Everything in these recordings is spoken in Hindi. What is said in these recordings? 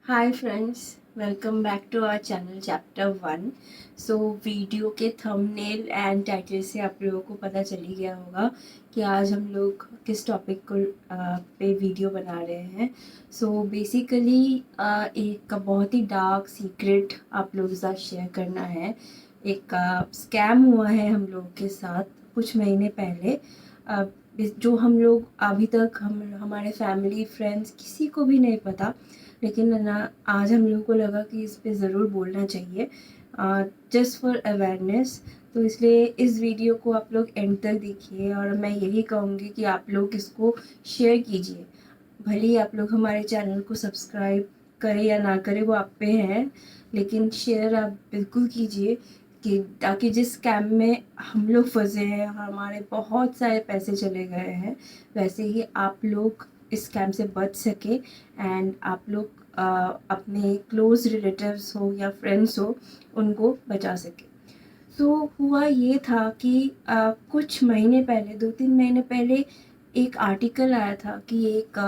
Hi friends, welcome back to our channel chapter 1। So video के थंबनेल एंड टाइटल से आप लोगों को पता चल ही गया होगा कि आज हम लोग किस टॉपिक को पे वीडियो बना रहे हैं। सो बेसिकली एक बहुत ही डार्क सीक्रेट आप लोगों के साथ शेयर करना है। एक स्कैम हुआ है हम लोग के साथ कुछ महीने पहले। अ, जो हम लोग अभी तक हम हमारे फैमिली फ्रेंड्स किसी को भी नहीं पता, लेकिन ना आज हम लोगों को लगा कि इस पे ज़रूर बोलना चाहिए, जस्ट फॉर अवेयरनेस। तो इसलिए इस वीडियो को आप लोग एंड तक देखिए और मैं यही कहूँगी कि आप लोग इसको शेयर कीजिए। भले ही आप लोग हमारे चैनल को सब्सक्राइब करें या ना करें वो आप पे है, लेकिन शेयर आप बिल्कुल कीजिए कि ताकि जिस स्कैम में हम लोग फंसे हैं, हमारे बहुत सारे पैसे चले गए हैं, वैसे ही आप लोग इस स्कैम से बच सके एंड आप लोग अपने क्लोज रिलेटिव्स हो या फ्रेंड्स हो उनको बचा सके। तो हुआ ये था कि कुछ महीने पहले 2-3 महीने पहले एक आर्टिकल आया था कि एक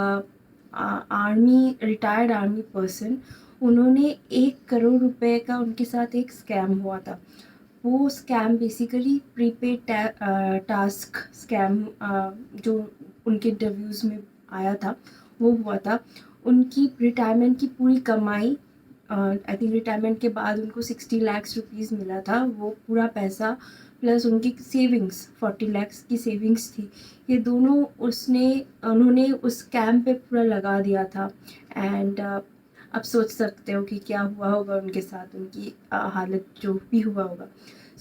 आर्मी रिटायर्ड आर्मी पर्सन, उन्होंने 1 करोड़ रुपए का उनके साथ एक स्कैम हुआ था। वो scam basically prepaid task scam जो उनके इंटरव्यूज़ में आया था वो हुआ था। उनकी रिटायरमेंट की पूरी कमाई, आई थिंक रिटायरमेंट के बाद उनको 60 लाख रुपीज़ मिला था, वो पूरा पैसा प्लस उनकी सेविंग्स 40 लाख की सेविंग्स थी। ये दोनों उसने उन्होंने उस स्कैम पे पूरा लगा दिया था। एंड आप सोच सकते हो कि क्या हुआ होगा उनके साथ, उनकी हालत जो भी हुआ होगा।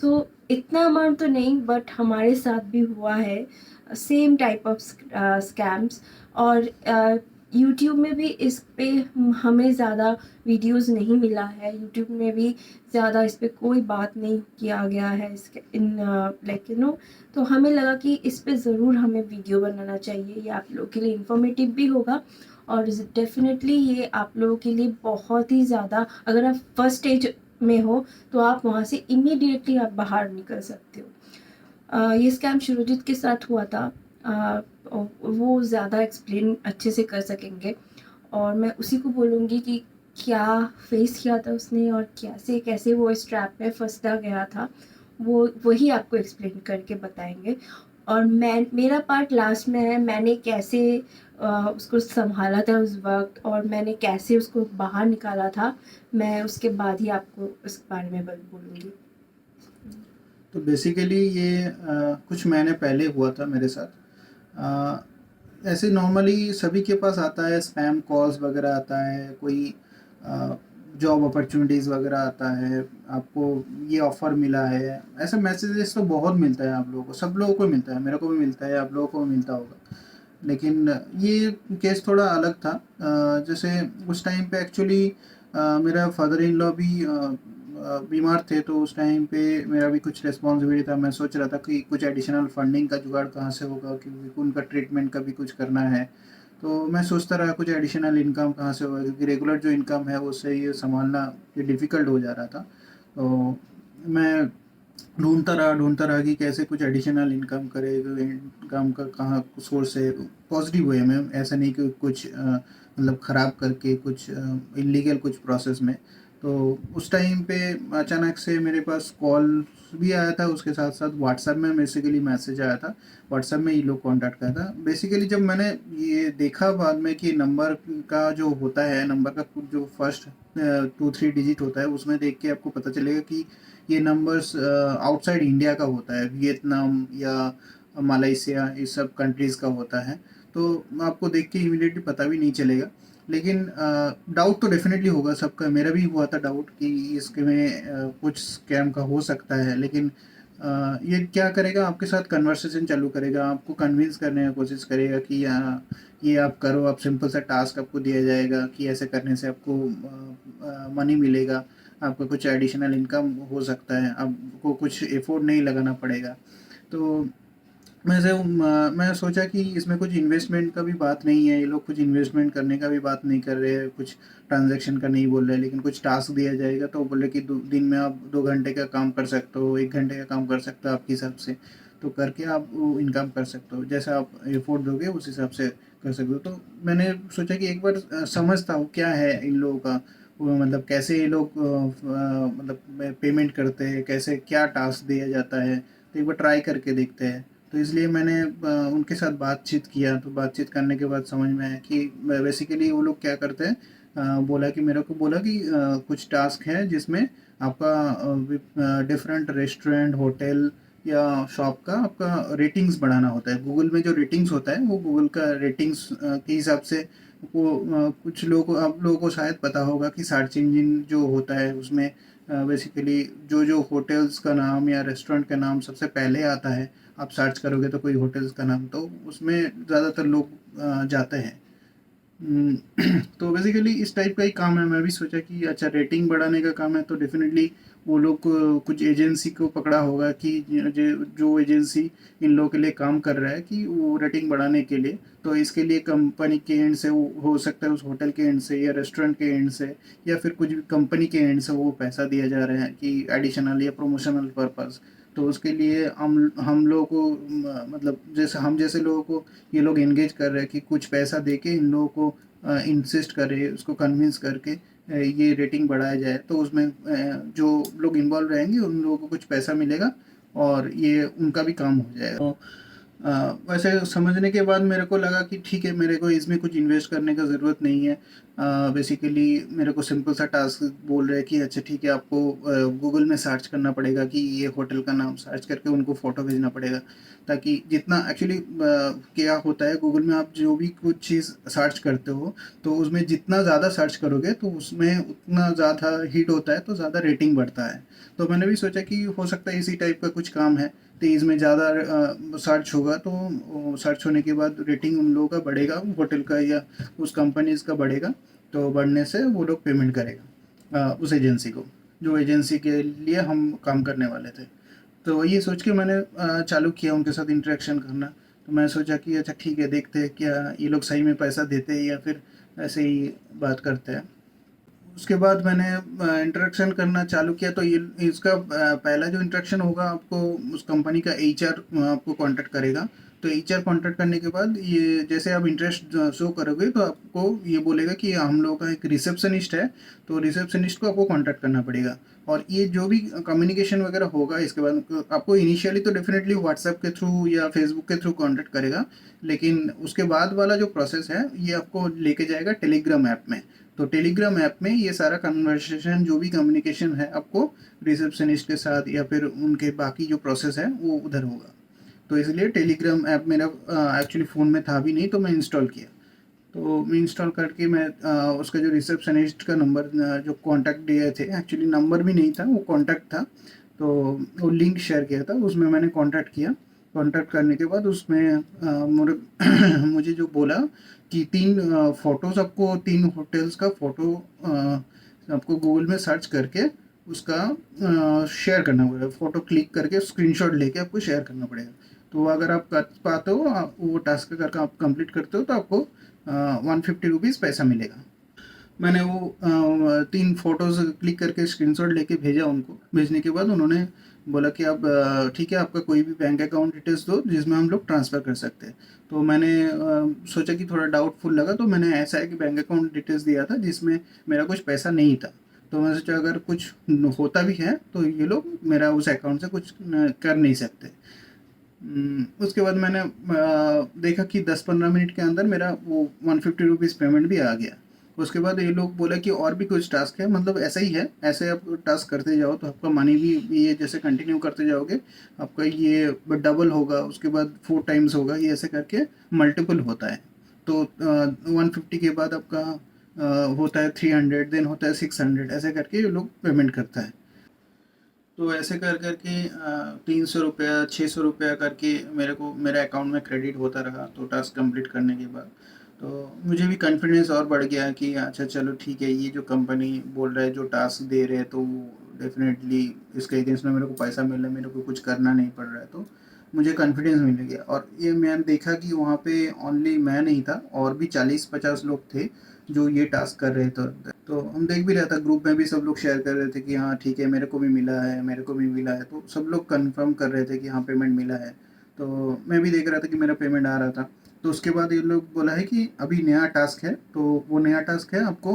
सो इतना अमाउंट तो नहीं, बट हमारे साथ भी हुआ है सेम टाइप ऑफ स्कैम्स। और यूट्यूब में भी इस पे हमें ज़्यादा वीडियोस नहीं मिला है, यूट्यूब में भी ज़्यादा इस पे कोई बात नहीं किया गया है इसके इन लाइक तो हमें लगा कि इस पे ज़रूर हमें वीडियो बनाना चाहिए। ये आप लोगों के लिए इन्फॉर्मेटिव भी होगा और डेफिनेटली ये आप लोगों के लिए बहुत ही ज़्यादा, अगर आप फर्स्ट स्टेज में हो तो आप वहाँ से इमीडिएटली आप बाहर निकल सकते हो। ये स्कैम शुरुजीत के साथ हुआ था। वो ज़्यादा एक्सप्लेन अच्छे से कर सकेंगे और मैं उसी को बोलूँगी कि क्या फेस किया था उसने और कैसे कैसे वो इस ट्रैप में फंसता गया था, वो वही आपको एक्सप्लेन करके बताएंगे। और मैं मेरा पार्ट लास्ट में है, मैंने कैसे उसको संभाला था उस वक्त और मैंने कैसे उसको बाहर निकाला था, मैं उसके बाद ही आपको इस बारे में बोलूँगी। तो बेसिकली ये कुछ महीने पहले हुआ था मेरे साथ। ऐसे नॉर्मली सभी के पास आता है, स्पैम कॉल्स वगैरह आता है, कोई जॉब अपॉर्चुनिटीज़ वगैरह आता है, आपको ये ऑफ़र मिला है। ऐसे मैसेजेस तो बहुत मिलता है आप लोगों को, सब लोगों को मिलता है, मेरे को भी मिलता है, आप लोगों को भी मिलता होगा। लेकिन ये केस थोड़ा अलग था। जैसे उस टाइम पे एक्चुअली मेरा फादर इन लॉ भी बीमार थे, तो उस टाइम पे मेरा भी कुछ रिस्पॉन्सिबिलिटी था। मैं सोच रहा था कि कुछ एडिशनल फंडिंग का जुगाड़ कहाँ से होगा, क्योंकि उनका ट्रीटमेंट का भी कुछ करना है। तो मैं सोचता रहा कुछ एडिशनल इनकम कहाँ से होगा, क्योंकि रेगुलर जो इनकम है उससे ये संभालना ये डिफ़िकल्ट हो जा रहा था। तो मैं ढूँढता रहा कि कैसे कुछ एडिशनल इनकम करे, इनकम का कहाँ सोर्स है, पॉज़िटिव वे में, ऐसा नहीं कि कुछ मतलब ख़राब करके कुछ इल्लीगल कुछ प्रोसेस में। तो उस टाइम पे अचानक से मेरे पास कॉल्स भी आया था, उसके साथ-साथ व्हाट्सएप में बेसिकली मैसेज आया था। व्हाट्सएप में ये लोग कॉन्टैक्ट करा था। बेसिकली जब मैंने ये देखा बाद में कि नंबर का जो होता है, नंबर का जो फर्स्ट 2-3 डिजिट होता है, उसमें देख के आपको पता चलेगा कि ये नंबर्स आउटसाइड इंडिया का होता है, वियतनाम या मलेशिया इस सब कंट्रीज़ का होता है। तो आपको देख के इमीडिएटली पता भी नहीं चलेगा। लेकिन डाउट तो डेफ़िनेटली होगा सबका, मेरा भी हुआ था डाउट कि इसके में कुछ स्कैम का हो सकता है। लेकिन ये क्या करेगा, आपके साथ कन्वर्सेशन चालू करेगा, आपको कन्विंस करने की कोशिश करेगा कि ये आप करो, आप सिंपल सा टास्क आपको दिया जाएगा कि ऐसे करने से आपको मनी मिलेगा, आपका कुछ एडिशनल इनकम हो सकता है, आपको कुछ एफर्ट नहीं लगाना पड़ेगा। तो मैं सोचा कि इसमें कुछ इन्वेस्टमेंट का भी बात नहीं है, ये लोग कुछ इन्वेस्टमेंट करने का भी बात नहीं कर रहे हैं, कुछ ट्रांजैक्शन का नहीं बोल रहे हैं, लेकिन कुछ टास्क दिया जाएगा तो बोले कि दिन में आप 2 घंटे का काम कर सकते हो, 1 घंटे का काम कर सकते हो आपके हिसाब से, तो करके आप वो इनकम कर सकते हो, जैसा आप एफोर्ट दोगे उस हिसाब से कर सकते हो। तो मैंने सोचा कि एक बार समझता हूँ क्या है इन लोगों का, वो मतलब कैसे ये लोग मतलब पेमेंट करते हैं, कैसे क्या टास्क दिया जाता है, तो एक बार ट्राई करके देखते हैं। तो इसलिए मैंने उनके साथ बातचीत किया, तो बातचीत करने के बाद समझ में आया कि बेसिकली वो लोग क्या करते हैं। बोला कि मेरे को बोला कि कुछ टास्क है जिसमें आपका डिफरेंट रेस्टोरेंट, होटल या शॉप का आपका रेटिंग्स बढ़ाना होता है। गूगल में जो रेटिंग्स होता है वो गूगल का रेटिंग्स के हिसाब से वो कुछ लोगों को, आप लोगों को शायद पता होगा कि सर्च इंजन जो होता है उसमें बेसिकली जो जो होटल्स का नाम या रेस्टोरेंट का नाम सबसे पहले आता है, आप सर्च करोगे तो कोई होटल्स का नाम, तो उसमें ज़्यादातर लोग जाते हैं। हुँ, तो बेसिकली इस टाइप का ही काम है। मैं भी सोचा कि अच्छा रेटिंग बढ़ाने का काम है तो डेफ़िनेटली वो लोग को कुछ एजेंसी को पकड़ा होगा कि जो एजेंसी इन लोगों के लिए काम कर रहा है कि वो रेटिंग बढ़ाने के लिए, तो इसके लिए कंपनी के एंड से वो हो सकता है उस होटल के एंड से या रेस्टोरेंट के एंड से या फिर कुछ भी कंपनी के एंड से वो पैसा दिया जा रहा है कि एडिशनल या प्रमोशनल पर्पज़। तो उसके लिए हम लोगों को मतलब जैसे हम जैसे लोगों को ये लोग एंगेज कर रहे हैं कि कुछ पैसा देके इन लोगों को इंसिस्ट करे, उसको कन्विंस करके ये रेटिंग बढ़ाया जाए, तो उसमें जो लोग इन्वॉल्व रहेंगे उन लोगों को कुछ पैसा मिलेगा और ये उनका भी काम हो जाएगा। तो वैसे समझने के बाद मेरे को लगा कि ठीक है, मेरे को इसमें कुछ इन्वेस्ट करने का ज़रूरत नहीं है। बेसिकली मेरे को सिंपल सा टास्क बोल रहे हैं कि अच्छा ठीक है, आपको गूगल में सर्च करना पड़ेगा कि ये होटल का नाम सर्च करके उनको फ़ोटो भेजना पड़ेगा, ताकि जितना एक्चुअली क्या होता है गूगल में, आप जो भी कुछ चीज़ सर्च करते हो तो उसमें जितना ज़्यादा सर्च करोगे तो उसमें उतना ज़्यादा हिट होता है, तो ज़्यादा रेटिंग बढ़ता है। तो मैंने भी सोचा कि हो सकता है इसी टाइप का कुछ काम है, तो इसमें ज़्यादा सर्च होगा तो सर्च होने के बाद रेटिंग उन लोगों का बढ़ेगा, होटल का या उस कंपनीज़ का बढ़ेगा, तो बढ़ने से वो लोग पेमेंट करेगा उस एजेंसी को, जो एजेंसी के लिए हम काम करने वाले थे। तो ये सोच के मैंने चालू किया उनके साथ इंटरेक्शन करना। तो मैं सोचा कि अच्छा ठीक है, देखते हैं क्या ये लोग सही में पैसा देते हैं या फिर ऐसे ही बात करते हैं। उसके बाद मैंने इंटरेक्शन करना चालू किया, तो ये इसका पहला जो इंटरेक्शन होगा, आपको उस कंपनी का एचआर आपको कांटेक्ट करेगा। तो एचआर कांटेक्ट करने के बाद ये जैसे आप इंटरेस्ट शो करोगे तो आपको ये बोलेगा कि हम लोगों का एक रिसेप्शनिस्ट है, तो रिसेप्शनिस्ट को आपको कांटेक्ट करना पड़ेगा। और ये जो भी कम्युनिकेशन वगैरह होगा इसके बाद आपको इनिशियली तो डेफिनेटली व्हाट्सएप के थ्रू या फेसबुक के थ्रू कांटेक्ट करेगा, लेकिन उसके बाद वाला जो प्रोसेस है ये आपको लेके जाएगा टेलीग्राम ऐप में। तो टेलीग्राम ऐप में ये सारा कन्वर्सेशन, जो भी कम्युनिकेशन है, आपको रिसेप्शनिस्ट के साथ या फिर उनके बाकी जो प्रोसेस है वो उधर होगा। तो इसलिए टेलीग्राम ऐप मेरा एक्चुअली फ़ोन में था भी नहीं, तो मैं इंस्टॉल किया। तो मैं इंस्टॉल करके मैं उसका जो रिसेप्शनिस्ट का नंबर जो कॉन्टैक्ट दिए थे, एक्चुअली नंबर भी नहीं था, वो कॉन्टैक्ट था। तो वो लिंक शेयर किया था, उसमें मैंने कॉन्टैक्ट किया। कॉन्टैक्ट करने के बाद उसमें मुझे मुझे जो बोला कि 3 फ़ोटोज़, आपको 3 होटल्स का फ़ोटो आपको गूगल में सर्च करके उसका शेयर करना पड़ेगा। फ़ोटो क्लिक करके स्क्रीनशॉट लेके आपको शेयर करना पड़ेगा। तो अगर आप कर पाते हो, आप वो टास्क करके आप कंप्लीट करते हो, तो आपको 150 रुपीज़ पैसा मिलेगा। मैंने वो 3 फ़ोटोज़ क्लिक करके स्क्रीनशॉट लेके भेजा उनको। भेजने के बाद उन्होंने बोला कि आप ठीक है, आपका कोई भी बैंक अकाउंट डिटेल्स दो जिसमें हम लोग ट्रांसफ़र कर सकते हैं। तो मैंने सोचा कि थोड़ा डाउटफुल लगा, तो मैंने ऐसा है कि बैंक अकाउंट डिटेल्स दिया था जिसमें मेरा कुछ पैसा नहीं था। तो मैंने सोचा अगर कुछ होता भी है तो ये लोग मेरा उस अकाउंट से कुछ कर नहीं सकते। उसके बाद मैंने देखा कि 10-15 मिनट के अंदर मेरा वो 150 रुपीज़ पेमेंट भी आ गया। उसके बाद ये लोग बोला कि और भी कुछ टास्क है, मतलब ऐसा ही है, ऐसे आप टास्क करते जाओ तो आपका मनी भी ये जैसे कंटिन्यू करते जाओगे, आपका ये डबल होगा, उसके बाद 4 टाइम्स होगा, ये ऐसे करके मल्टीपल होता है। तो 150 के बाद आपका होता है 300, देन होता है 600, ऐसे करके ये लोग पेमेंट करता है। तो ऐसे कर कर के 300 रुपया, 600 रुपया करके मेरे को मेरे अकाउंट में क्रेडिट होता रहा, तो टास्क कंप्लीट करने के बाद। तो मुझे भी कॉन्फिडेंस और बढ़ गया कि अच्छा चलो ठीक है, ये जो कंपनी बोल रहा है, जो टास्क दे रहे हैं, तो डेफिनेटली इसके अगेंस्ट में मेरे को पैसा मिल रहा है, मेरे को कुछ करना नहीं पड़ रहा है, तो मुझे कॉन्फिडेंस मिल गया। और ये मैंने देखा कि वहाँ पे ओनली मैं नहीं था, और भी 40-50 लोग थे जो ये टास्क कर रहे थे। तो हम देख भी रहा था, ग्रुप में भी सब लोग शेयर कर रहे थे कि हाँ ठीक है, मेरे को भी मिला है, मेरे को भी मिला है, तो सब लोग कंफर्म कर रहे थे कि हाँ पेमेंट मिला है। तो मैं भी देख रहा था कि मेरा पेमेंट आ रहा था। तो उसके बाद ये लोग बोला है कि अभी नया टास्क है, तो वो नया टास्क है आपको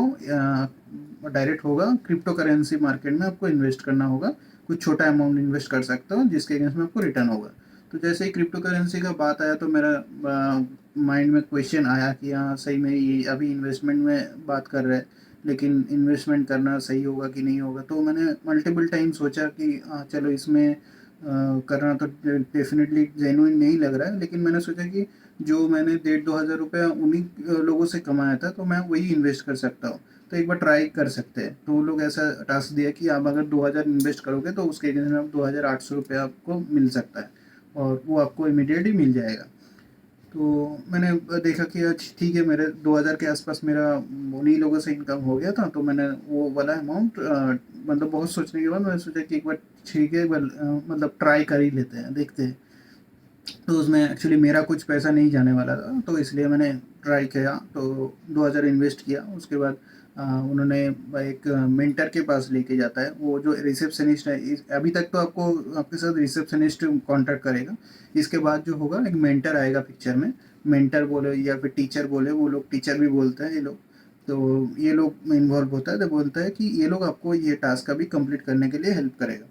डायरेक्ट होगा क्रिप्टो करेंसी मार्केट में आपको इन्वेस्ट करना होगा। कुछ छोटा अमाउंट इन्वेस्ट कर सकते हो जिसके अगेंस्ट में आपको रिटर्न होगा। तो जैसे ही क्रिप्टो करेंसी का बात आया तो मेरा माइंड में क्वेश्चन आया कि हाँ सही में ये अभी इन्वेस्टमेंट में बात कर रहे हैं, लेकिन इन्वेस्टमेंट करना सही होगा कि नहीं होगा। तो मैंने मल्टीपल टाइम सोचा कि हाँ चलो इसमें करना तो डेफिनेटली जेन्युइन नहीं लग रहा है, लेकिन मैंने सोचा कि जो मैंने 1,500-2,000 रुपया उन्हीं लोगों से कमाया था तो मैं वही इन्वेस्ट कर सकता हूँ, तो एक बार ट्राई कर सकते हैं। तो वो लोग ऐसा टास्क दिया कि आप अगर 2,000 इन्वेस्ट करोगे तो उसके अगेंस्ट में आप 2,800 रुपया आपको मिल सकता है, और वो आपको इमीडिएटली मिल जाएगा। तो मैंने देखा कि अच्छा ठीक है, मेरे 2,000 के आसपास मेरा उन्हीं लोगों से इनकम हो गया था, तो मैंने वो वाला अमाउंट मतलब बहुत सोचने के बाद मैंने सोचा कि एक बार ठीक है, एक बार मतलब ट्राई कर ही लेते हैं, देखते हैं। तो उसमें एक्चुअली मेरा कुछ पैसा नहीं जाने वाला था, तो इसलिए मैंने ट्राई किया। तो 2,000 इन्वेस्ट किया। उसके बाद उन्होंने एक मेंटर के पास लेके जाता है, वो जो रिसेप्शनिस्ट है। अभी तक तो आपको आपके साथ रिसेप्शनिस्ट कांटेक्ट करेगा, इसके बाद जो होगा एक मेंटर आएगा पिक्चर में। मेंटर बोले या फिर टीचर बोले, वो लोग टीचर भी बोलते हैं ये लोग। तो ये लोग इन्वॉल्व होता है, तो बोलता है कि ये लोग आपको ये टास्क अभी कंप्लीट करने के लिए हेल्प करेगा।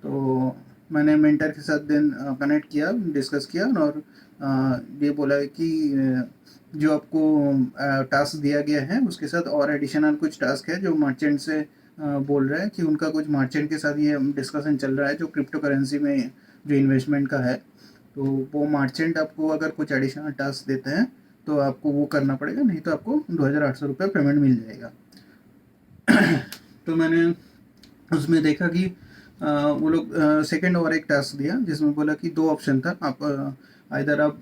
तो मैंने मेंटर के साथ देन कनेक्ट किया, डिस्कस किया, और ये बोला है कि जो आपको टास्क दिया गया है उसके साथ और एडिशनल कुछ टास्क है जो मर्चेंट से बोल रहा है कि उनका कुछ मर्चेंट के साथ ये डिस्कशन चल रहा है जो क्रिप्टो करेंसी में जो इन्वेस्टमेंट का है। तो वो मर्चेंट आपको अगर कुछ एडिशनल टास्क देते हैं तो आपको वो करना पड़ेगा, नहीं तो आपको 2,800 रुपये पेमेंट मिल जाएगा। तो मैंने उसमें देखा कि वो लोग सेकंड और एक टास्क दिया जिसमें बोला कि दो ऑप्शन था, आप इधर आप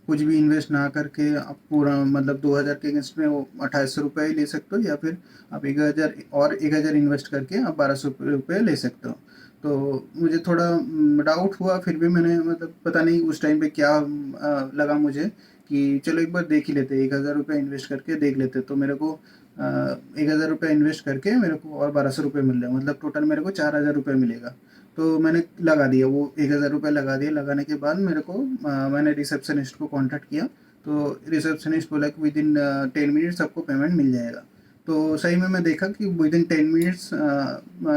कुछ भी इन्वेस्ट ना करके आप पूरा मतलब 2,000 के अगेंस्ट में वो 2,800 रुपये ही ले सकते हो, या फिर आप 1,000 और 1,000 इन्वेस्ट करके आप 1,200 रुपये ले सकते हो। तो मुझे थोड़ा डाउट हुआ, फिर भी मैंने मतलब पता नहीं उस टाइम पे क्या लगा मुझे कि चलो एक बार देख ही लेते, 1,000 रुपये इन्वेस्ट करके देख लेते। तो मेरे को 1,000 रुपये इन्वेस्ट करके मेरे को और 1,200 रुपये मिल रहे हैं, मतलब टोटल मेरे को 4,000 रुपये मिलेगा। तो मैंने लगा दिया, वो 1,000 रुपये लगा दिया। लगाने के बाद मेरे को मैंने रिसेप्शनिस्ट को कांटेक्ट किया, तो रिसेप्शनिस्ट बोला कि विदिन 10 मिनट्स आपको पेमेंट मिल जाएगा। तो सही में मैं देखा कि विदिन 10 मिनट्स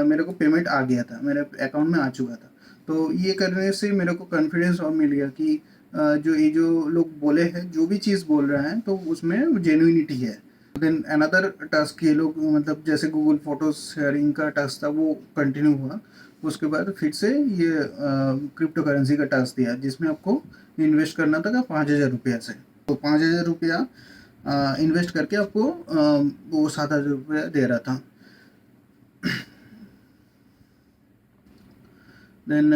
मेरे को पेमेंट आ गया था, मेरे अकाउंट में आ चुका था। तो ये करने से मेरे को कॉन्फिडेंस और मिल गया कि जो ये जो लोग बोले हैं, जो भी चीज़ बोल रहे हैं, तो उसमें जेन्युइनिटी है। देन अनदर टास्क ये लोग मतलब जैसे गूगल फोटोज शेयरिंग का टास्क था वो कंटिन्यू हुआ। उसके बाद फिर से ये क्रिप्टो करेंसी का टास्क दिया जिसमें आपको इन्वेस्ट करना था 5,000 रुपया से। तो 5,000 रुपया इन्वेस्ट करके आपको वो 7,000 रुपया दे रहा था। देन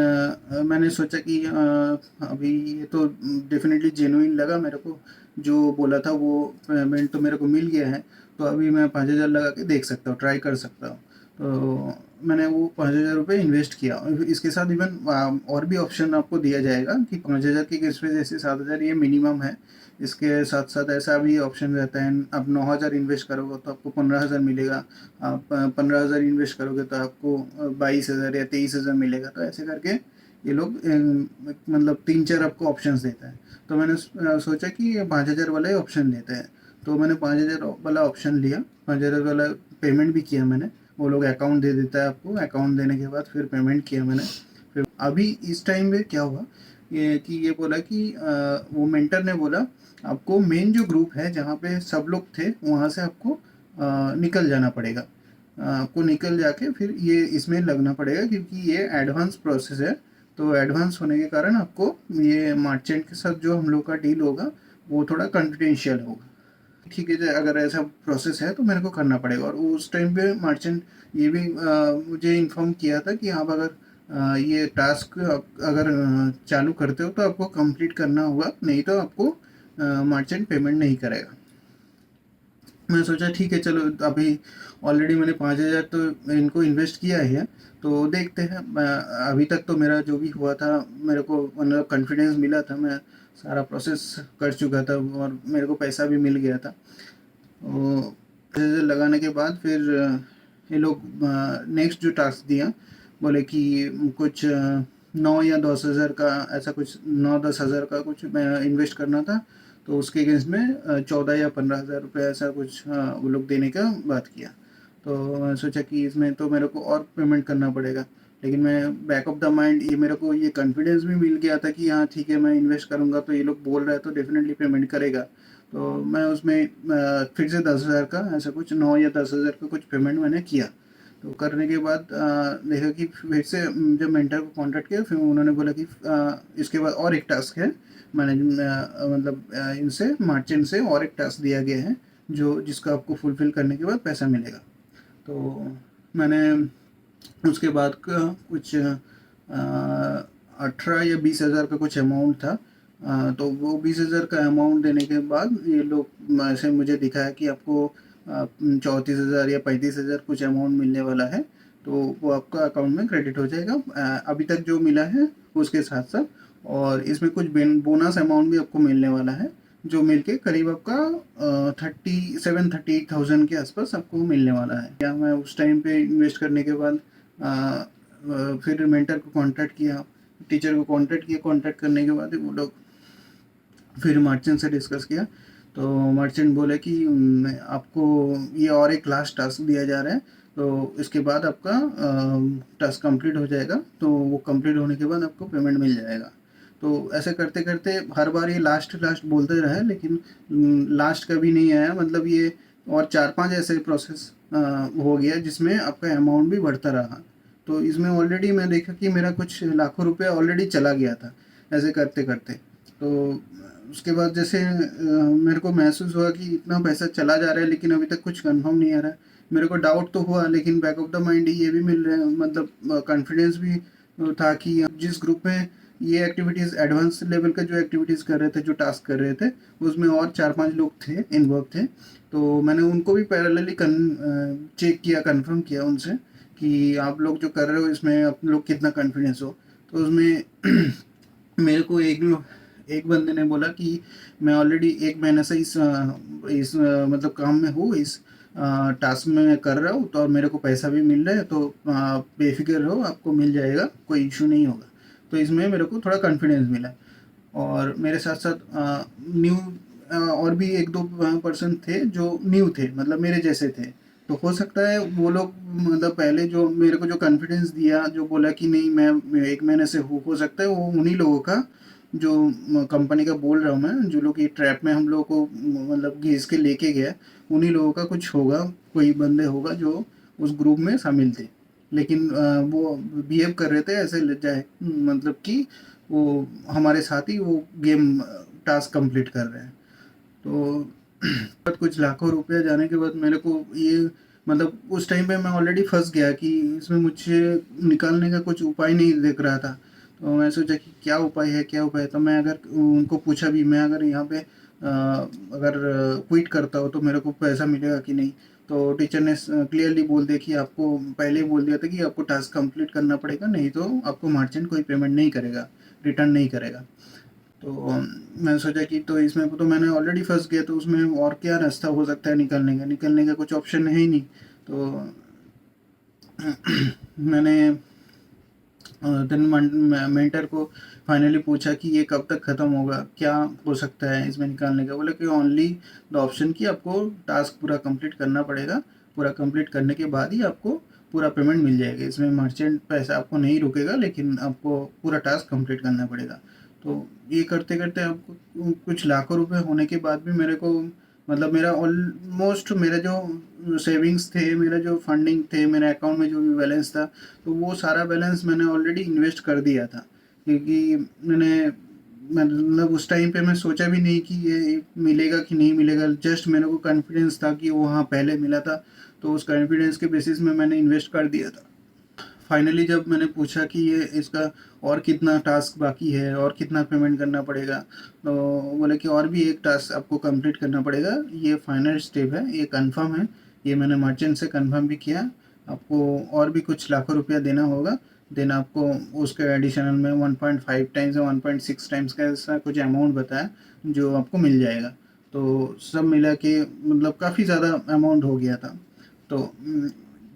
मैंने सोचा कि अभी ये तो डेफिनेटली जेन्युइन लगा मेरे को, जो बोला था वो पेमेंट तो मेरे को मिल गया है, तो अभी मैं 5,000 लगा के देख सकता हूँ, ट्राई कर सकता हूँ। तो मैंने वो 5,000 रुपये इन्वेस्ट किया। इसके साथ इवन और भी ऑप्शन आपको दिया जाएगा कि 5,000 की किस्त में जैसे 7,000 ये मिनिमम है। इसके साथ साथ ऐसा भी ऑप्शन रहता है, आप 9,000 इन्वेस्ट करोगे तो आपको 15,000 मिलेगा। आप 15,000 इन्वेस्ट करोगे तो आपको 22,000 या 23,000 मिलेगा। तो ऐसे करके ये लोग मतलब 3-4 आपको ऑप्शंस देता है। तो मैंने सोचा कि ये 5,000 वाला ही ऑप्शन लेते हैं, तो मैंने 5,000 वाला ऑप्शन लिया। 5,000 वाला पेमेंट भी किया मैंने, वो लोग अकाउंट दे देता है आपको, अकाउंट देने के बाद फिर पेमेंट किया मैंने। फिर अभी इस टाइम पे क्या हुआ ये कि ये बोला कि वो मेंटर ने बोला आपको मेन जो ग्रुप है जहाँ पे सब लोग थे वहाँ से आपको निकल जाना पड़ेगा। आपको निकल जाके फिर ये इसमें लगना पड़ेगा क्योंकि ये एडवांस प्रोसेस है। तो एडवांस होने के कारण आपको ये मर्चेंट के साथ जो हम लोग का डील होगा वो थोड़ा कॉन्फिडेंशियल होगा। ठीक है, अगर ऐसा प्रोसेस है तो मेरे को करना पड़ेगा। और उस टाइम पे मर्चेंट ये भी मुझे इन्फॉर्म किया था कि आप अगर ये टास्क अगर चालू करते हो तो आपको कंप्लीट करना होगा, नहीं तो आपको मर्चेंट पेमेंट नहीं करेगा। मैं सोचा ठीक है चलो, अभी ऑलरेडी मैंने 5,000 तो इनको इन्वेस्ट किया ही है, तो देखते हैं। अभी तक तो मेरा जो भी हुआ था मेरे को मतलब कॉन्फिडेंस मिला था, मैं सारा प्रोसेस कर चुका था और मेरे को पैसा भी मिल गया था। तो पैसे लगाने के बाद फिर ये लोग नेक्स्ट जो टास्क दिया, बोले कि कुछ 9 या 10,000 का ऐसा कुछ 9-10 हज़ार का कुछ मैं इन्वेस्ट करना था। तो उसके अगेंस्ट में 14 या 15,000 रुपये ऐसा कुछ वो लोग देने का बात किया। तो मैंने सोचा कि इसमें तो मेरे को और पेमेंट करना पड़ेगा, लेकिन मैं बैक ऑफ द माइंड ये मेरे को ये कॉन्फिडेंस भी मिल गया था कि हाँ ठीक है, मैं इन्वेस्ट करूँगा तो ये लोग बोल रहे हैं तो डेफिनेटली पेमेंट करेगा। तो मैं उसमें फिर से 10,000 का ऐसा कुछ 9 या 10,000 का कुछ पेमेंट मैंने किया। तो करने के बाद देखा कि फिर से जब मेंटर को कांटेक्ट किया, फिर उन्होंने बोला कि इसके बाद और एक टास्क है, मैंने मतलब इनसे मर्चेंट से और एक टास्क दिया गया है जो जिसका आपको फुलफ़िल करने के बाद पैसा मिलेगा। तो मैंने उसके बाद का कुछ 18 या 20,000 का कुछ अमाउंट था। तो वो 20,000 का अमाउंट देने के बाद ये लोग ऐसे मुझे दिखाया कि आपको 34,000 या 35,000 कुछ अमाउंट मिलने वाला है, तो वो आपका अकाउंट में क्रेडिट हो जाएगा अभी तक जो मिला है उसके साथ साथ, और इसमें कुछ बोनस अमाउंट भी आपको मिलने वाला है जो मिलके करीब आपका 38,000 के आसपास आपको मिलने वाला है। क्या मैं उस टाइम पे इन्वेस्ट करने के बाद फिर मेंटर को कांटेक्ट किया, टीचर को कांटेक्ट करने के बाद वो लोग फिर मर्चेंट से डिस्कस किया। तो मर्चेंट बोले कि आपको ये और एक लास्ट टास्क दिया जा रहा है, तो इसके बाद आपका टास्क कंप्लीट हो जाएगा, तो वो कंप्लीट होने के बाद आपको पेमेंट मिल जाएगा। तो ऐसे करते करते हर बार ये लास्ट बोलते रहे, लेकिन लास्ट कभी नहीं आया। मतलब ये और 4-5 ऐसे प्रोसेस हो गया जिसमें आपका अमाउंट भी बढ़ता रहा। तो इसमें ऑलरेडी मैं देखा कि मेरा कुछ लाखों रुपये ऑलरेडी चला गया था ऐसे करते करते। तो उसके बाद जैसे मेरे को महसूस हुआ कि इतना पैसा चला जा रहा है लेकिन अभी तक कुछ कंफर्म नहीं आ रहा है। मेरे को डाउट तो हुआ, लेकिन बैक ऑफ द माइंड ये भी मिल रहा है, मतलब कॉन्फिडेंस भी था कि जिस ग्रुप में ये एक्टिविटीज़ एडवांस लेवल का जो एक्टिविटीज़ कर रहे थे, जो टास्क कर रहे थे, उसमें और 4-5 लोग थे, इन्वॉल्व थे। तो मैंने उनको भी पैरेलली चेक किया, कंफर्म किया उनसे कि आप लोग जो कर रहे हो इसमें आप लोग कितना कॉन्फिडेंस हो। तो उसमें मेरे को एक बंदे ने बोला कि मैं ऑलरेडी 1 महीने से इस मतलब काम में हूँ, इस टास्क में मैं कर रहा हूँ, तो और मेरे को पैसा भी मिल रहा है, तो बेफिक्र रहो, आपको मिल जाएगा, कोई इशू नहीं होगा। तो इसमें मेरे को थोड़ा कॉन्फिडेंस मिला। और मेरे साथ साथ न्यू और भी 1-2 पर्सन थे जो न्यू थे, मतलब मेरे जैसे थे। तो हो सकता है वो लोग, मतलब पहले जो मेरे को जो कॉन्फिडेंस दिया, जो बोला कि नहीं मैं 1 महीने से हूँ, हो सकता है वो उन्हीं लोगों का, जो कंपनी का बोल रहा हूँ मैं, जो लोग ये ट्रैप में हम लोगों को मतलब घिस के लेके गए, उन्हीं लोगों का कुछ होगा, कोई बंदे होगा जो उस ग्रुप में शामिल थे। लेकिन वो बिहेव कर रहे थे ऐसे जाए मतलब कि वो हमारे साथ ही वो गेम टास्क कंप्लीट कर रहे हैं। तो बाद कुछ लाखों रुपए जाने के बाद मेरे को ये, मतलब उस टाइम पे मैं ऑलरेडी फंस गया कि इसमें मुझे निकालने का कुछ उपाय नहीं दिख रहा था। तो मैं सोचा कि क्या उपाय है, क्या उपाय है। तो मैं अगर उनको पूछा भी, मैं अगर यहाँ पे अगर क्विट करता हूँ तो मेरे को पैसा मिलेगा कि नहीं। तो टीचर ने क्लियरली बोल दिया कि आपको पहले ही बोल दिया था कि आपको टास्क कंप्लीट करना पड़ेगा, नहीं तो आपको मर्चेंट कोई पेमेंट नहीं करेगा, रिटर्न नहीं करेगा। तो मैंने सोचा कि तो इसमें तो मैंने ऑलरेडी फंस गया, तो उसमें और क्या रास्ता हो सकता है निकलने का कुछ ऑप्शन है ही नहीं। तो मैंने देन मेंटर को फाइनली पूछा कि ये कब तक ख़त्म होगा, क्या हो सकता है इसमें निकालने का। बोले कि ओनली द ऑप्शन कि आपको टास्क पूरा कंप्लीट करना पड़ेगा, पूरा कंप्लीट करने के बाद ही आपको पूरा पेमेंट मिल जाएगा। इसमें मर्चेंट पैसा आपको नहीं रुकेगा, लेकिन आपको पूरा टास्क कंप्लीट करना पड़ेगा। तो ये करते करते आपको कुछ लाखों रुपए होने के बाद भी मेरे को, मतलब मेरा ऑलमोस्ट, मेरा जो सेविंग्स थे, मेरा जो फंडिंग थे, मेरे अकाउंट में जो भी बैलेंस था, तो वो सारा बैलेंस मैंने ऑलरेडी इन्वेस्ट कर दिया था। क्योंकि मतलब उस टाइम पे मैं सोचा भी नहीं कि ये मिलेगा कि नहीं मिलेगा। जस्ट मेरे को कॉन्फिडेंस था कि वो हाँ पहले मिला था, तो उस कॉन्फिडेंस के बेसिस में मैंने इन्वेस्ट कर दिया था। फाइनली जब मैंने पूछा कि ये इसका और कितना टास्क बाकी है और कितना पेमेंट करना पड़ेगा, तो बोले कि और भी एक टास्क आपको कंप्लीट करना पड़ेगा, ये फाइनल स्टेप है, ये कंफर्म है, ये मैंने मर्चेंट से कंफर्म भी किया। आपको और भी कुछ लाखों रुपया देना होगा, देन आपको उसके एडिशनल में 1.5 टाइम्स या 1.6 टाइम्स का ऐसा कुछ अमाउंट बताया जो आपको मिल जाएगा। तो सब मिला के मतलब काफ़ी ज़्यादा अमाउंट हो गया था। तो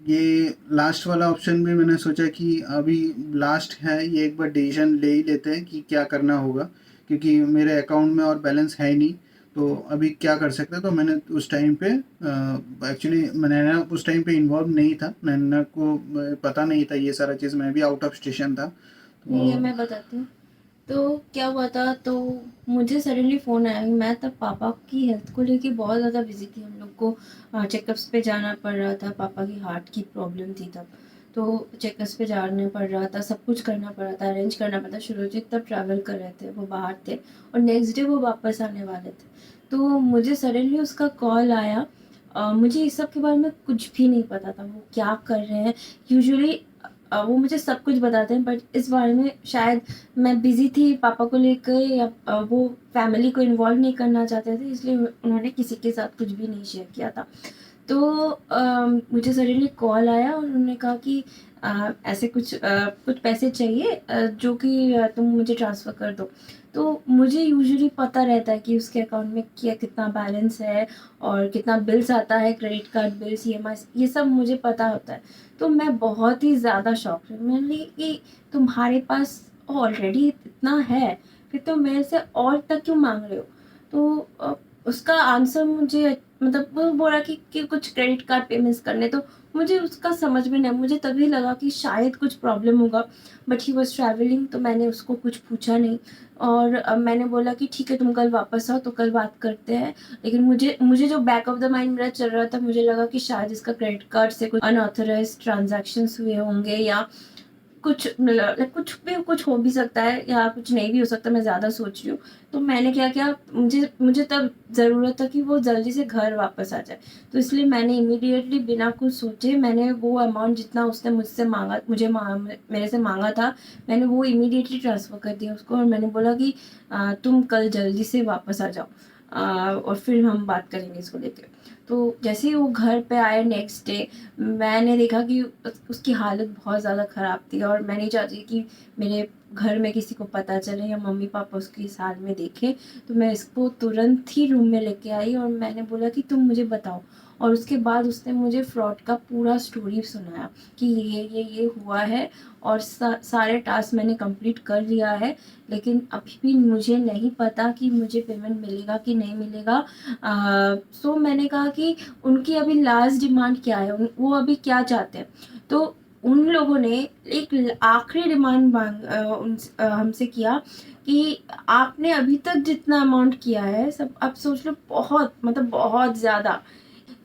ये लास्ट वाला ऑप्शन भी मैंने सोचा कि अभी लास्ट है, ये एक बार डिसीजन ले ही लेते हैं कि क्या करना होगा, क्योंकि मेरे अकाउंट में और बैलेंस है ही नहीं। तो अभी क्या कर सकते हैं। तो मैंने उस टाइम पे एक्चुअली नैना उस टाइम पे इन्वॉल्व नहीं था, नैना को पता नहीं था ये सारा चीज़, मैं भी आउट ऑफ स्टेशन था। नहीं है, तो मैं बताती हूँ। तो क्या हुआ था, तो मुझे सडनली फ़ोन आया। मैं तब पापा की हेल्थ को लेके बहुत ज़्यादा बिजी थी। हम लोग को चेकअप्स पे जाना पड़ रहा था। पापा की हार्ट की प्रॉब्लम थी तब, तो चेकअप्स पे जाना पड़ रहा था, सब कुछ करना पड़ा था, अरेंज करना पड़ा था। शुरुजीत तब ट्रैवल कर रहे थे, वो बाहर थे और नेक्स्ट डे वो वापस आने वाले थे। तो मुझे सडनली उसका कॉल आया। मुझे इस सब के बारे में कुछ भी नहीं पता था, वो क्या कर रहे हैं। यूजुअली वो मुझे सब कुछ बताते हैं, बट इस बारे में शायद मैं बिज़ी थी पापा को लेकर, या वो फैमिली को इन्वॉल्व नहीं करना चाहते थे, इसलिए उन्होंने किसी के साथ कुछ भी नहीं शेयर किया था। तो मुझे सडनली कॉल आया और उन्होंने कहा कि ऐसे कुछ पैसे चाहिए, जो कि तुम मुझे ट्रांसफ़र कर दो। तो मुझे यूजुअली पता रहता है कि उसके अकाउंट में क्या कितना बैलेंस है और कितना बिल्स आता है, क्रेडिट कार्ड बिल्स, ईएमआई, ये सब मुझे पता होता है। तो मैं बहुत ही ज़्यादा शॉक्ड हुई। मैंने कहा कि तुम्हारे पास ऑलरेडी इतना है, फिर तुम मेरे से और तक क्यों मांग रहे हो। तो उसका आंसर मुझे, मतलब वो बोला कि कुछ क्रेडिट कार्ड पेमेंट्स करने। तो मुझे उसका समझ में नहीं, मुझे तभी लगा कि शायद कुछ प्रॉब्लम होगा, बट ही वॉज ट्रैवलिंग, तो मैंने उसको कुछ पूछा नहीं। और मैंने बोला कि ठीक है, तुम कल वापस आओ तो कल बात करते हैं। लेकिन मुझे जो बैक ऑफ द माइंड मेरा चल रहा था, मुझे लगा कि शायद इसका क्रेडिट कार्ड से कुछ अनऑथराइज्ड ट्रांजैक्शंस हुए होंगे, या कुछ कुछ भी कुछ हो भी सकता है या कुछ नहीं भी हो सकता, मैं ज़्यादा सोच रही हूँ। तो मैंने क्या किया, मुझे तब ज़रूरत था कि वो जल्दी से घर वापस आ जाए। तो इसलिए मैंने इमीडिएटली बिना कुछ सोचे, मैंने वो अमाउंट जितना उसने मुझसे माँगा, मेरे से माँगा था, मैंने वो इमीडिएटली ट्रांसफ़र कर दिया उसको। और मैंने बोला कि तुम कल जल्दी से वापस आ जाओ, और फिर हम बात करेंगे इसको लेके। तो जैसे ही वो घर पे आए नेक्स्ट डे, मैंने देखा कि उसकी हालत बहुत ज़्यादा ख़राब थी, और मैं नहीं चाहती कि मेरे घर में किसी को पता चले या मम्मी पापा उसकी इस हाल में देखें। तो मैं इसको तुरंत ही रूम में लेके आई और मैंने बोला कि तुम मुझे बताओ। और उसके बाद उसने मुझे फ्रॉड का पूरा स्टोरी सुनाया कि ये हुआ है, और सारे टास्क मैंने कंप्लीट कर लिया है, लेकिन अभी भी मुझे नहीं पता कि मुझे पेमेंट मिलेगा कि नहीं मिलेगा। सो मैंने कहा कि उनकी अभी लास्ट डिमांड क्या है, वो अभी क्या चाहते हैं। तो उन लोगों ने एक आखिरी डिमांड हमसे किया कि आपने अभी तक जितना अमाउंट किया है सब, आप सोच लो, बहुत मतलब बहुत ज़्यादा।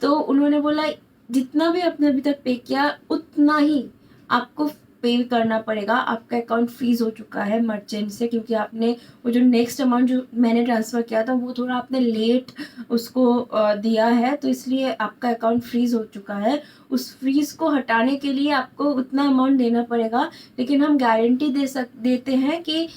तो उन्होंने बोला जितना भी आपने अभी तक पे किया उतना ही आपको पे करना पड़ेगा। आपका अकाउंट फ्रीज़ हो चुका है मर्चेंट से, क्योंकि आपने वो जो नेक्स्ट अमाउंट जो मैंने ट्रांसफ़र किया था वो थोड़ा आपने लेट उसको दिया है, तो इसलिए आपका अकाउंट फ्रीज़ हो चुका है। उस फ्रीज़ को हटाने के लिए आपको उतना अमाउंट देना पड़ेगा, लेकिन हम गारंटी देते हैं कि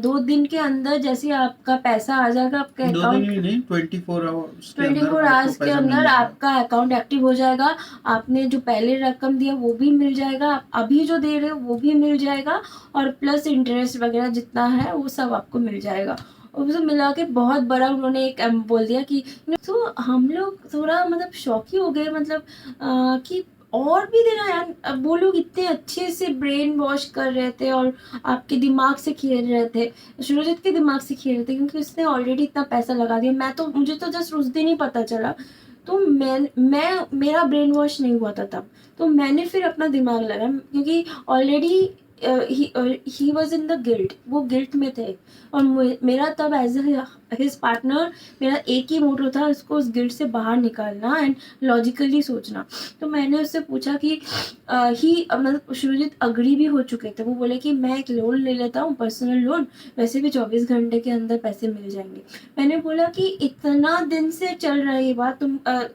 2 दिन के अंदर जैसे ही आपका पैसा आ जाएगा आपके 2 दिन अकाउंट, भी नहीं, 24 आवर्स के अंदर 24 वो आपको आवर्स के पैसा मिल अंदर जाएगा। आपका अकाउंट एक्टिव हो जाएगा। आपने जो पहले रकम दिया वो भी मिल जाएगा, आप अभी जो दे रहे हो वो भी मिल जाएगा, और प्लस इंटरेस्ट वगैरह जितना है वो सब आपको मिल जाएगा। और वो सब मिला के बहुत बड़ा उन्होंने एक बोल दिया कि, तो हम लोग थोड़ा मतलब शॉक ही हो गए, मतलब कि और भी देना यार। अब वो लोग इतने अच्छे से ब्रेन वॉश कर रहे थे और आपके दिमाग से खेल रहे थे, सुरजीत के दिमाग से खेल रहे थे, क्योंकि उसने ऑलरेडी इतना पैसा लगा दिया। मुझे तो जस्ट उस दिन ही पता चला। तो मैं मेरा ब्रेन वॉश नहीं हुआ था तब। तो मैंने फिर अपना दिमाग लगाया, क्योंकि already he was in the guilt, वो गिल्ट में थे। और मेरा तब एज हिज पार्टनर मेरा एक ही मोटो था, उसको उस गिल्ट से बाहर निकालना एंड लॉजिकली सोचना। तो मैंने उससे पूछा कि मतलब शुरुजीत अग्री भी हो चुके थे। वो बोले कि मैं एक लोन ले लेता हूँ, पर्सनल लोन, वैसे भी 24 घंटे के अंदर पैसे मिल जाएंगे। मैंने बोला कि इतना दिन से चल रहा है ये बात,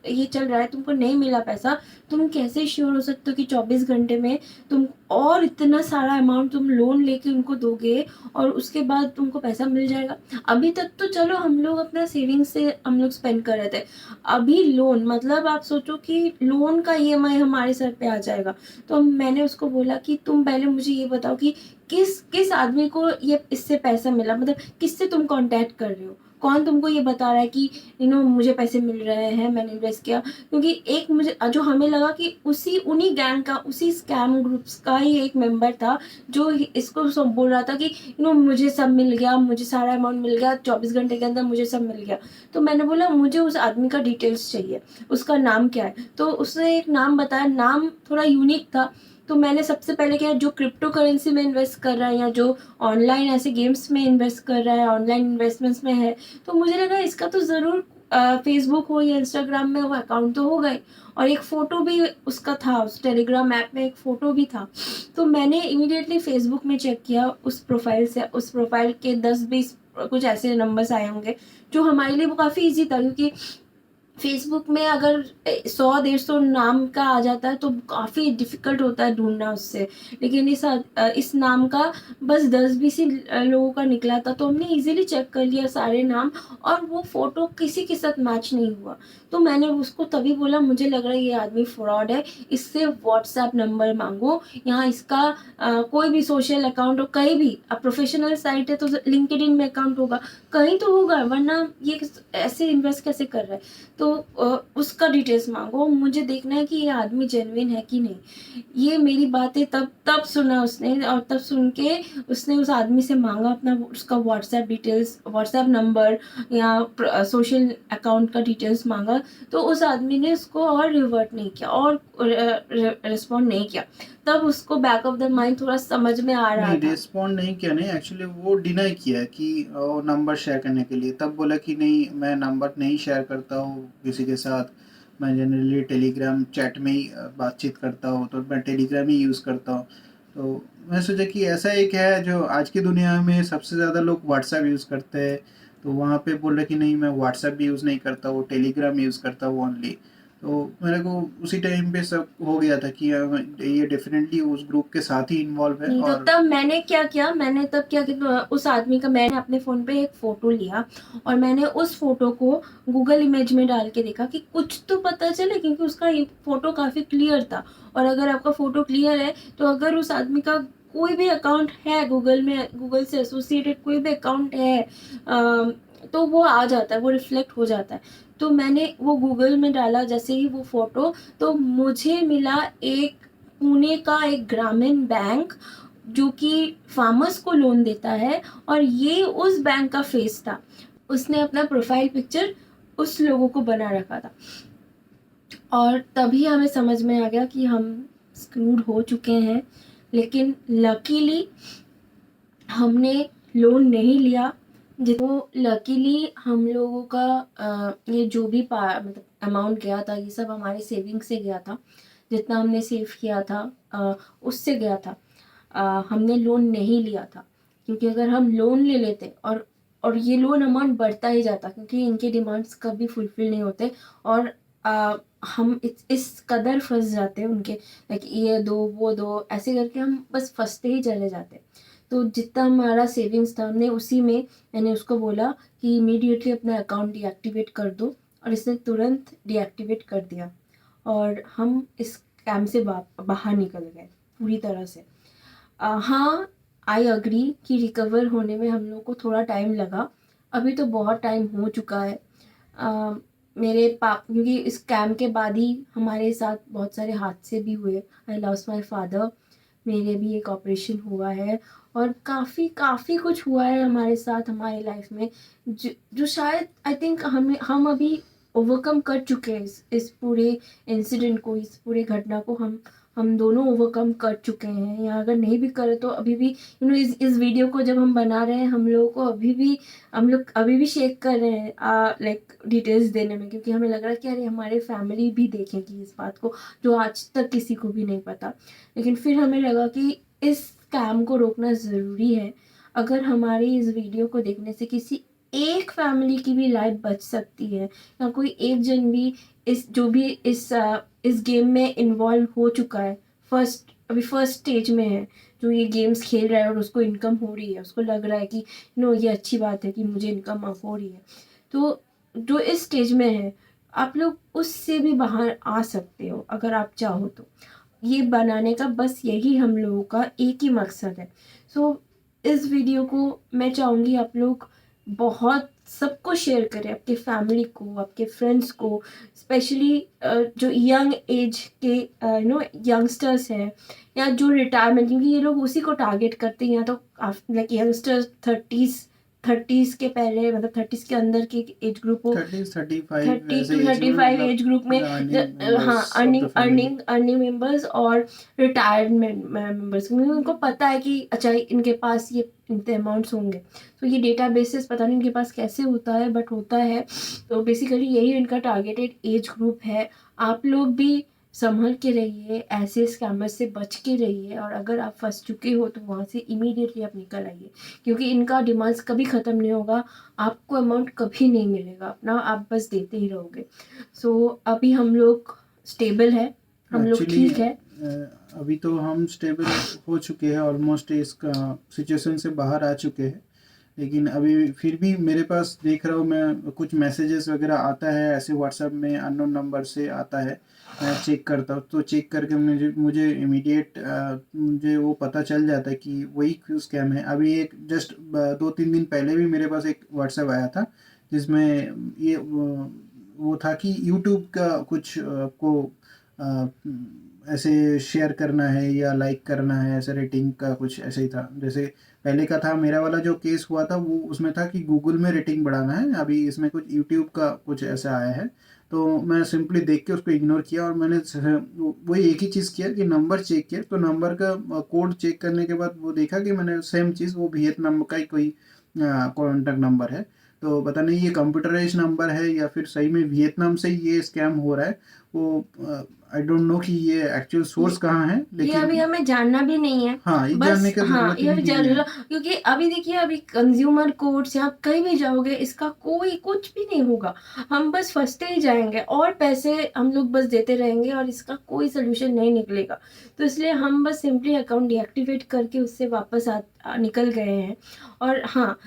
ये चल रहा है, तुमको नहीं मिला पैसा, तुम कैसे श्योर हो सकते हो कि 24 घंटे में तुम और इतना सारा अमाउंट तुम लोन लेके उनको दोगे और उसके बाद तुमको पैसा मिल जाएगा। अभी तक तो चलो हम लोग अपना सेविंग्स से हम लोग स्पेंड कर रहे थे, अभी लोन, मतलब आप सोचो कि लोन का ईएमआई हमारे सर पे आ जाएगा। तो मैंने उसको बोला कि तुम पहले मुझे ये बताओ कि किस किस आदमी को ये इससे पैसा मिला, मतलब किससे तुम कांटेक्ट कर रहे हो, कौन तुमको ये बता रहा है कि मुझे पैसे मिल रहे हैं, मैंने इन्वेस्ट किया। क्योंकि एक मुझे जो हमें लगा कि उन्हीं गैंग का, उसी स्कैम ग्रुप्स का ही एक मेंबर था जो इसको सब बोल रहा था कि मुझे सब मिल गया, मुझे सारा अमाउंट मिल गया, 24 घंटे के अंदर मुझे सब मिल गया। तो मैंने बोला मुझे उस आदमी का डिटेल्स चाहिए, उसका नाम क्या है। तो उसने एक नाम बताया, नाम थोड़ा यूनिक था। तो मैंने सबसे पहले क्या, जो क्रिप्टो करेंसी में इन्वेस्ट कर रहा है या जो ऑनलाइन ऐसे गेम्स में इन्वेस्ट कर रहा है, ऑनलाइन इन्वेस्टमेंट्स में है, तो मुझे लगा इसका तो ज़रूर फेसबुक हो या इंस्टाग्राम में वो अकाउंट तो होगा ही। और एक फ़ोटो भी उसका था, उस टेलीग्राम ऐप में एक फ़ोटो भी था। तो मैंने इमीडिएटली फेसबुक में चेक किया उस प्रोफाइल से, उस प्रोफाइल के 10-20 कुछ ऐसे नंबर्स आए होंगे जो हमारे लिए वो काफ़ी ईजी था। क्योंकि फेसबुक में अगर 100-150 नाम का आ जाता है तो काफ़ी डिफ़िकल्ट होता है ढूंढना उससे। लेकिन इस नाम का बस 10-20 ही लोगों का निकला था। तो हमने इजीली चेक कर लिया सारे नाम, और वो फ़ोटो किसी के साथ मैच नहीं हुआ। तो मैंने उसको तभी बोला मुझे लग रहा है ये आदमी फ्रॉड है, इससे व्हाट्सएप नंबर मांगो, यहाँ इसका कोई भी सोशल अकाउंट हो, कहीं भी प्रोफेशनल साइट है तो लिंक्डइन में अकाउंट होगा, कहीं तो होगा, वरना ये ऐसे इन्वेस्ट कैसे कर रहा है। तो उसका डिटेल्स मांगो, मुझे देखना है कि ये आदमी जेन्युइन है कि नहीं। ये मेरी बातें तब सुना उसने, और तब सुन के उसने उस आदमी से मांगा अपना उसका व्हाट्सएप डिटेल्स, व्हाट्सएप नंबर या सोशल अकाउंट का डिटेल्स मांगा। तो उस आदमी ने उसको और रिवर्ट नहीं किया और रिस्पॉन्ड नहीं किया। तब उसको बैक ऑफ द माइंड थोड़ा समझ में आ रहा नहीं, था। रिस्पॉन्ड नहीं किया, नहीं एक्चुअली वो डिनाई किया है कि नंबर शेयर करने के लिए। तब बोला कि नहीं, मैं नंबर नहीं शेयर करता हूँ किसी के साथ, मैं जनरली टेलीग्राम चैट में ही बातचीत करता हूँ, तो मैं टेलीग्राम ही यूज़ करता हूँ। तो मैं सोचा कि ऐसा एक है जो आज की दुनिया में सबसे ज़्यादा लोग व्हाट्सएप यूज़ करते हैं, तो वहाँ पे बोल रहा कि नहीं, मैं व्हाट्सएप भी यूज़ नहीं करता, वो टेलीग्राम यूज़ करता हूँ ओनली। तो मेरे को उसी टाइम पे सब हो गया था कि ये डेफिनेटली उस ग्रुप के साथ ही इन्वॉल्व है। नहीं, तो और तब मैंने क्या किया, उस आदमी का मैंने अपने फ़ोन पे एक फ़ोटो लिया और मैंने उस फ़ोटो को गूगल इमेज में डाल के देखा कि कुछ तो पता चले, क्योंकि उसका फ़ोटो काफ़ी क्लियर था। और अगर आपका फ़ोटो क्लियर है तो अगर उस आदमी का कोई भी अकाउंट है गूगल में, गूगल से एसोसिएटेड कोई भी अकाउंट है, तो वो आ जाता है, वो रिफ्लेक्ट हो जाता है। तो मैंने वो गूगल में डाला जैसे ही वो फ़ोटो, तो मुझे मिला एक पुणे का एक ग्रामीण बैंक जो कि फार्मर्स को लोन देता है, और ये उस बैंक का फेस था। उसने अपना प्रोफाइल पिक्चर उस लोगों को बना रखा था, और तभी हमें समझ में आ गया कि हम स्क्रूड हो चुके हैं। लेकिन लकीली हमने लोन नहीं लिया। तो लकीली हम लोगों का ये जो भी मतलब अमाउंट गया था, ये सब हमारे सेविंग से गया था। जितना हमने सेव किया था उससे गया था। हमने लोन नहीं लिया था, क्योंकि अगर हम लोन ले लेते और ये लोन अमाउंट बढ़ता ही जाता, क्योंकि इनके डिमांड्स कभी फुलफिल नहीं होते। और हम इस कदर फंस जाते उनके, लाइक ये दो वो दो ऐसे करके हम बस फंसते ही चले जाते। तो जितना हमारा सेविंग्स था हमने उसी में, मैंने उसको बोला कि इमीडिएटली अपना अकाउंट डीएक्टिवेट कर दो, और इसने तुरंत डीएक्टिवेट कर दिया। और हम इस स्कैम से बाहर निकल गए पूरी तरह से। हाँ, आई एग्री कि रिकवर होने में हम लोग को थोड़ा टाइम लगा। अभी तो बहुत टाइम हो चुका है। मेरे पाप क्योंकि इस स्कैम के बाद ही हमारे साथ बहुत सारे हादसे भी हुए। आई लॉस्ट माय फादर, मेरे भी एक ऑपरेशन हुआ है, और काफ़ी कुछ हुआ है हमारे साथ हमारी लाइफ में, जो शायद आई थिंक हम अभी ओवरकम कर चुके हैं। इस पूरे इंसिडेंट को, इस पूरे घटना को हम दोनों ओवरकम कर चुके हैं, या अगर नहीं भी करे तो अभी भी इस वीडियो को जब हम बना रहे हैं, हम लोग अभी भी शेक कर रहे हैं लाइक डिटेल्स देने में, क्योंकि हमें लग रहा है कि अरे हमारे फैमिली भी देखेगी इस बात को, जो आज तक किसी को भी नहीं पता। लेकिन फिर हमें लगा कि इस स्कैम को रोकना ज़रूरी है। अगर हमारी इस वीडियो को देखने से किसी एक फैमिली की भी लाइफ बच सकती है, या कोई एक जन भी इस गेम में इन्वॉल्व हो चुका है, अभी फर्स्ट स्टेज में है, जो ये गेम्स खेल रहा है और उसको इनकम हो रही है, उसको लग रहा है कि ये अच्छी बात है कि मुझे इनकम हो रही है, तो जो इस स्टेज में है, आप लोग उससे भी बाहर आ सकते हो अगर आप चाहो तो। ये बनाने का बस यही हम लोगों का एक ही मकसद है। सो इस वीडियो को मैं चाहूँगी आप लोग बहुत सबको शेयर करें, आपके फैमिली को, आपके फ्रेंड्स को, स्पेशली जो यंग एज के यंगस्टर्स हैं या जो रिटायरमेंट, क्योंकि ये लोग उसी को टारगेट करते हैं, या तो लाइक यंगस्टर्स थर्टीज़ के पहले, मतलब 30s के अंदर के एज ग्रुप हो, 30-35 30 ऐसे टू एज में 35 मतलब एज ग्रुप में हाँ, अर्निंग मेंबर्स और रिटायरमेंट मेंबर्स, क्योंकि उनको पता है कि अच्छा इनके पास ये इतने अमाउंट्स होंगे, तो ये डेटा बेसिस पता नहीं इनके पास कैसे होता है, बट होता है। तो बेसिकली यही इनका टारगेटेड एज ग्रुप है। आप लोग भी संभल के रहिए, ऐसे स्कैमर से बच के रहिए, और अगर आप फंस चुके हो तो वहाँ से इमीडिएटली आप निकल आइए, क्योंकि इनका डिमांड्स कभी ख़त्म नहीं होगा, आपको अमाउंट कभी नहीं मिलेगा अपना, आप बस देते ही रहोगे। सो अभी हम लोग स्टेबल है, हम लोग एक्चुअली ठीक है। अभी तो हम स्टेबल हो चुके हैं, ऑलमोस्ट इस सिचुएशन से बाहर आ चुके हैं, लेकिन अभी फिर भी मेरे पास देख रहा हूँ मैं, कुछ मैसेजेस वगैरह आता है ऐसे व्हाट्सएप में, अननोन नंबर से आता है, मैं चेक करता हूँ, तो चेक करके मुझे इमीडिएट मुझे वो पता चल जाता है कि वही स्कैम है। अभी एक जस्ट 2-3 दिन पहले भी मेरे पास एक व्हाट्सएप आया था, जिसमें ये वो था कि यूट्यूब का कुछ आपको ऐसे शेयर करना है या लाइक करना है, ऐसे रेटिंग का कुछ ऐसे ही था। जैसे पहले का था, मेरा वाला जो केस हुआ था वो उसमें था कि गूगल में रेटिंग बढ़ाना है, अभी इसमें कुछ यूट्यूब का कुछ ऐसा आया है। तो मैं सिंपली देख के उसको इग्नोर किया, और मैंने वही एक ही चीज़ किया कि नंबर चेक किया, तो नंबर का कोड चेक करने के बाद वो देखा कि मैंने सेम चीज़, वो वियतनाम का ही कोई कॉन्टैक्ट नंबर है। तो पता नहीं ये कंप्यूटराइज नंबर है या फिर सही में वियतनाम से ये स्कैम हो रहा है, वो आई डोंट नो कि ये एक्चुअल सोर्स कहाँ है, ये अभी लेकिन हमें जानना भी नहीं है, हाँ, ये बस जानने का हाँ, ज़रूरत ये अभी भी नहीं है। क्योंकि अभी देखिए, अभी कंज्यूमर कोर्ट्स या आप कहीं भी जाओगे, इसका कोई कुछ भी नहीं होगा, हम बस फंसते ही जाएंगे और पैसे हम लोग बस देते रहेंगे, और इसका कोई सोल्यूशन नहीं निकलेगा। तो इसलिए हम बस सिंपली अकाउंट डीएक्टिवेट करके उससे वापस निकल गए हैं। और हाँ,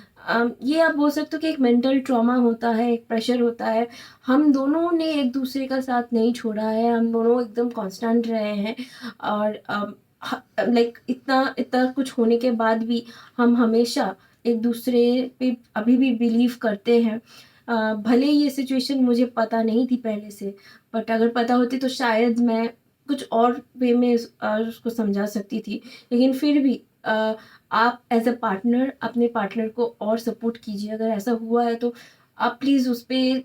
ये आप बोल सकते हो कि एक मेंटल ट्रॉमा होता है, एक प्रेशर होता है। हम दोनों ने एक दूसरे का साथ नहीं छोड़ा है, हम दोनों एकदम कांस्टेंट रहे हैं, और लाइक इतना इतना कुछ होने के बाद भी हम हमेशा एक दूसरे पे अभी भी बिलीव करते हैं। भले ही ये सिचुएशन मुझे पता नहीं थी पहले से, बट अगर पता होती तो शायद मैं कुछ और वे में उसको समझा सकती थी, लेकिन फिर भी आप एज अ पार्टनर अपने पार्टनर को और सपोर्ट कीजिए। अगर ऐसा हुआ है तो आप प्लीज़ उस पर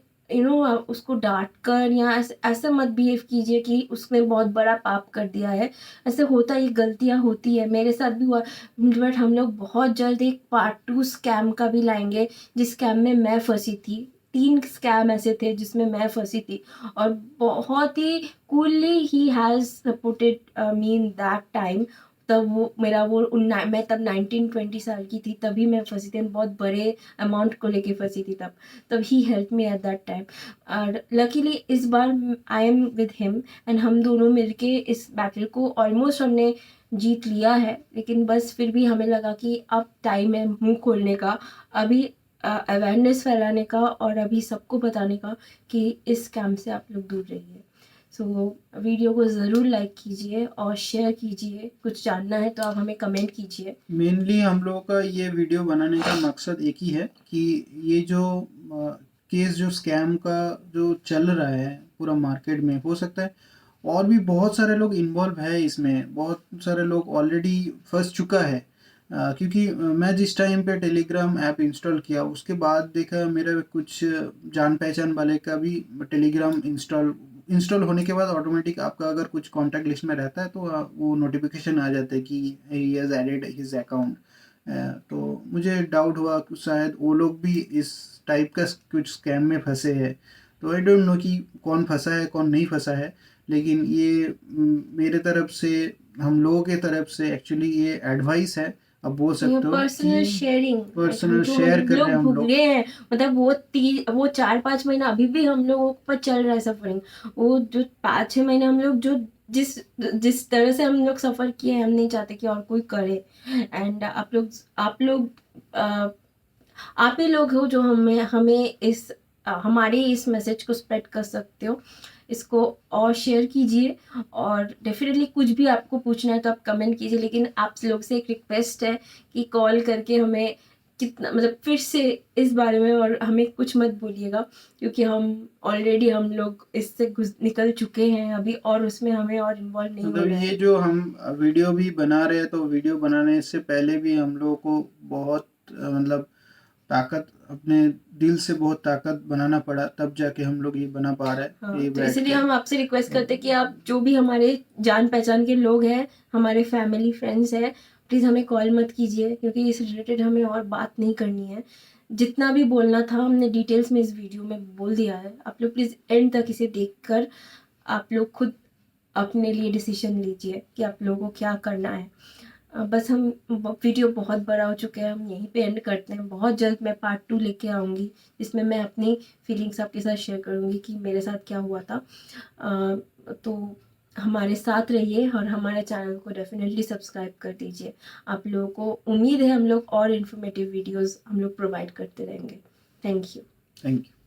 उसको डांट कर या ऐसे मत बिहेव कीजिए कि उसने बहुत बड़ा पाप कर दिया है। ऐसे होता है, ये गलतियाँ होती है, मेरे साथ भी हुआ। बट हम लोग बहुत जल्द एक पार्ट 2 स्कैम का भी लाएंगे, जिस स्कैम में मैं फंसी थी। 3 स्कैम ऐसे थे जिसमें मैं फंसी थी, और बहुत ही कूलली ही has supported me in that time. तब वो मेरा वो मैं तब 19-20 साल की थी, तभी मैं फंसी थी, बहुत बड़े अमाउंट को लेके फंसी थी तब ही help me at that time. और लकीली इस बार I am with him, and हम दोनों मिलके इस बैटल को ऑलमोस्ट हमने जीत लिया है। लेकिन बस फिर भी हमें लगा कि अब टाइम है मुंह खोलने का, अभी अवेयरनेस फैलाने का, और अभी सबको बताने का कि इस स्कैम से आप लोग दूर रहिए। सो वीडियो को ज़रूर लाइक कीजिए और शेयर कीजिए। कुछ जानना है तो आप हमें कमेंट कीजिए। मेनली हम लोगों का ये वीडियो बनाने का मकसद एक ही है कि ये जो केस, जो स्कैम का जो चल रहा है पूरा मार्केट में, हो सकता है और भी बहुत सारे लोग इन्वॉल्व है इसमें, बहुत सारे लोग ऑलरेडी फंस चुका है। क्योंकि मैं जिस टाइम पे टेलीग्राम ऐप इंस्टॉल किया, उसके बाद देखा मेरा कुछ जान पहचान वाले का भी टेलीग्राम इंस्टॉल होने के बाद ऑटोमेटिक आपका अगर कुछ कॉन्टैक्ट लिस्ट में रहता है तो वो नोटिफिकेशन आ जाता है कि he has added his account. तो मुझे डाउट हुआ कि शायद वो लोग भी इस टाइप का कुछ स्कैम में फंसे हैं। तो आई डोंट नो कि कौन फंसा है कौन नहीं फंसा है, लेकिन ये मेरे तरफ से, हम लोगों के तरफ से एक्चुअली ये एडवाइस है, आप बोल ये सकते हो पर्सनल कि शेयरिंग, पर्सनल जो शेयर हम कर रहे लोग हैं हम लोग। भुगले हैं, मतलब वो 4-5 महीना अभी भी हम लोगों पर चल रहा है सफरिंग। वो जो 5-6 महीने हम लोग जो जिस जिस तरह से हम लोग सफ़र किए हैं, हम नहीं चाहते कि और कोई करे। एंड आप लोग अ, आप ही लोग हो जो हमें हमें हमारे इस मैसेज को स्प्रेड कर सकते हो। इसको और शेयर कीजिए, और डेफिनेटली कुछ भी आपको पूछना है तो आप कमेंट कीजिए, लेकिन आप लोग से एक रिक्वेस्ट है कि कॉल करके हमें कितना मतलब फिर से इस बारे में और हमें कुछ मत बोलिएगा, क्योंकि हम ऑलरेडी हम लोग इससे निकल चुके हैं अभी, और उसमें हमें और इन्वॉल्व नहीं मतलब होना ये है। जो हम वीडियो भी बना रहे हैं, तो वीडियो बनाने से पहले भी हम लोगों को बहुत मतलब ताकत, अपने दिल से बहुत ताकत बनाना पड़ा, तब जाके हम लोग ये बना पा रहे हैं हाँ, ये तो बैठ इसलिए के। हम आपसे रिक्वेस्ट करते हैं कि आप जो भी हमारे जान पहचान के लोग हैं, हमारे फैमिली फ्रेंड्स हैं, प्लीज़ हमें कॉल मत कीजिए, क्योंकि इस रिलेटेड हमें और बात नहीं करनी है। जितना भी बोलना था हमने डिटेल्स में इस वीडियो में बोल दिया है। आप लोग प्लीज़ एंड तक इसे देखकर आप लोग खुद अपने लिए डिसीजन लीजिए कि आप लोगों को क्या करना है। बस हम वीडियो बहुत बड़ा हो चुका है, हम यहीं पे एंड करते हैं। बहुत जल्द मैं पार्ट 2 लेके आऊँगी, जिसमें मैं अपनी फीलिंग्स आपके साथ शेयर करूँगी कि मेरे साथ क्या हुआ था। तो हमारे साथ रहिए और हमारे चैनल को डेफिनेटली सब्सक्राइब कर दीजिए। आप लोगों को उम्मीद है हम लोग और इन्फॉर्मेटिव वीडियोस हम लोग प्रोवाइड करते रहेंगे। Thank you. Thank you.